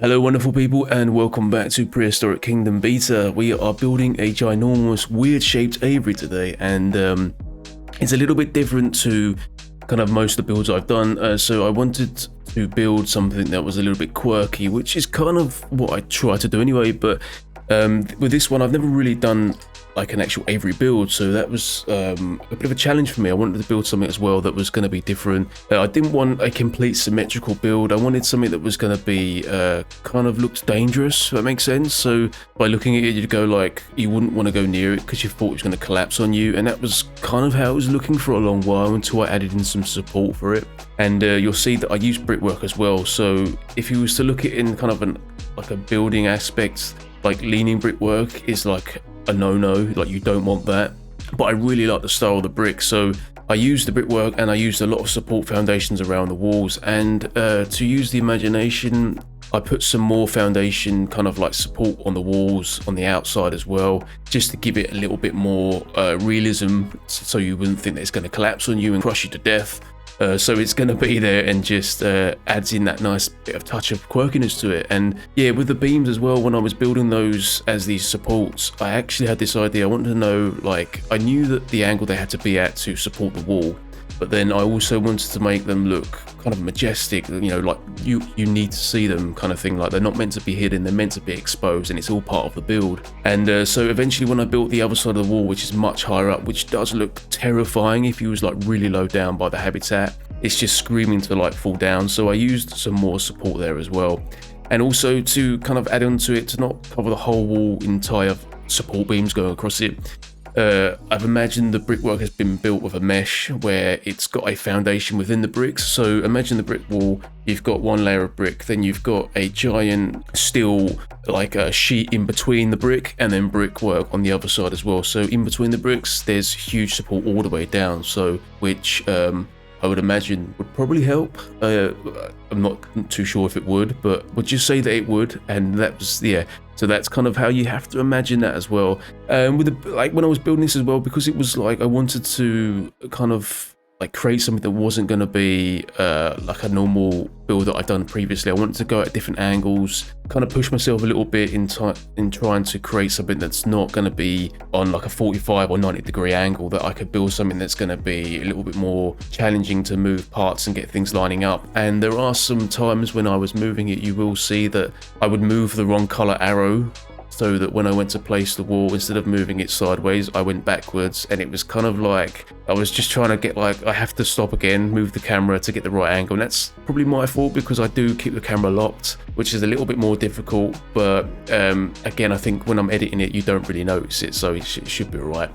Hello wonderful people and welcome back to Prehistoric Kingdom Beta. We are building a ginormous weird shaped aviary today, and it's a little bit different to kind of most of the builds I've done. So I wanted to build something that was a little bit quirky, which is kind of what I try to do anyway, but with this one I've never really done like an actual aviary build, so that was a bit of a challenge for me. I wanted to build something as well that was going to be different. I didn't want a complete symmetrical build. I wanted something that was going to be kind of looked dangerous, if that makes sense. So by looking at it, you'd go like, you wouldn't want to go near it because you thought it was going to collapse on you, and that was kind of how it was looking for a long while until I added in some support for it. And you'll see that I use brickwork as well. So if you was to look at it in kind of like a building aspect, like leaning brickwork is like a no-no, like you don't want that. But I really like the style of the brick, so I used the brickwork and I used a lot of support foundations around the walls. And to use the imagination, I put some more foundation kind of like support on the walls on the outside as well, just to give it a little bit more realism, so you wouldn't think that it's going to collapse on you and crush you to death. So it's going to be there and just adds in that nice bit of touch of quirkiness to it. And yeah, with the beams as well, when I was building those as these supports, I actually had this idea. I wanted to know, like, I knew that the angle they had to be at to support the wall, but then I also wanted to make them look kind of majestic, you know, like you need to see them kind of thing. Like, they're not meant to be hidden, they're meant to be exposed, and it's all part of the build. And so eventually when I built the other side of the wall, which is much higher up, which does look terrifying if you was like really low down by the habitat, it's just screaming to like fall down. So I used some more support there as well. And also to kind of add on to it, to not cover the whole wall, entire support beams going across it, I've imagined the brickwork has been built with a mesh where it's got a foundation within the bricks. So imagine the brick wall, you've got one layer of brick, then you've got a giant steel like a sheet in between the brick, and then brickwork on the other side as well. So in between the bricks there's huge support all the way down, so which I would imagine would probably help. I'm not too sure if it would, but would just say that it would. And that was, yeah, so that's kind of how you have to imagine that as well. With like when I was building this as well, because it was like I wanted to kind of like create something that wasn't going to be like a normal build that I've done previously. I wanted to go at different angles, kind of push myself a little bit in trying to create something that's not going to be on like a 45 or 90 degree angle, that I could build something that's going to be a little bit more challenging to move parts and get things lining up. And there are some times when I was moving it, you will see that I would move the wrong color arrow, so that when I went to place the wall, instead of moving it sideways, I went backwards, and it was kind of like I was just trying to get, like, I have to stop again, move the camera to get the right angle. And that's probably my fault, because I do keep the camera locked, which is a little bit more difficult. But again, I think when I'm editing it, you don't really notice it, so it should be alright.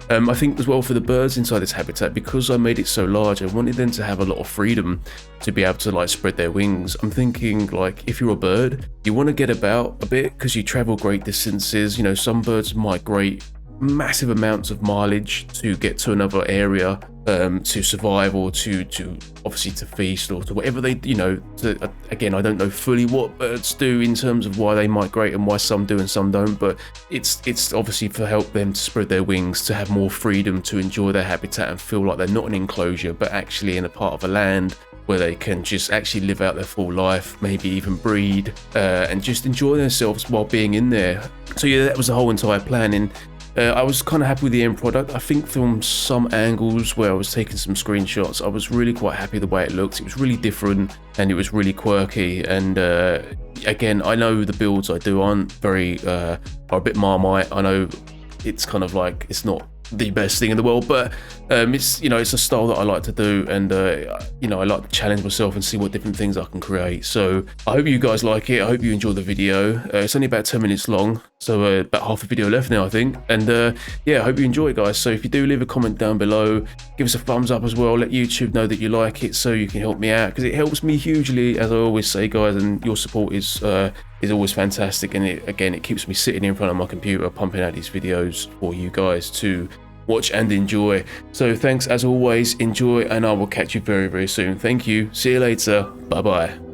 I think as well for the birds inside this habitat, because I made it so large, I wanted them to have a lot of freedom to be able to like spread their wings. I'm thinking, like, if you're a bird, you want to get about a bit because you travel great distances. You know, some birds migrate massive amounts of mileage to get to another area to survive, or to obviously to feast, or to whatever they, you know, again, I don't know fully what birds do in terms of why they migrate and why some do and some don't, but it's obviously to help them to spread their wings, to have more freedom to enjoy their habitat and feel like they're not an enclosure, but actually in a part of a land where they can just actually live out their full life, maybe even breed, and just enjoy themselves while being in there. So yeah, that was the whole entire plan. And I was kind of happy with the end product. I think from some angles where I was taking some screenshots, I was really quite happy the way it looked. It was really different and it was really quirky. And again, I know the builds I do aren't very, are a bit Marmite. I know it's kind of like, it's not the best thing in the world, but it's, you know, it's a style that I like to do, and you know, I like to challenge myself and see what different things I can create. So I hope you guys like it. I hope you enjoy the video. It's only about 10 minutes long, so about half a video left now, I think. And yeah, I hope you enjoy it, guys. So if you do, leave a comment down below, give us a thumbs up as well, let YouTube know that you like it, so you can help me out, because it helps me hugely, as I always say, guys, and your support is always fantastic. And it keeps me sitting in front of my computer pumping out these videos for you guys to watch and enjoy. So thanks as always, enjoy, and I will catch you very, very soon. Thank you, see you later, bye bye.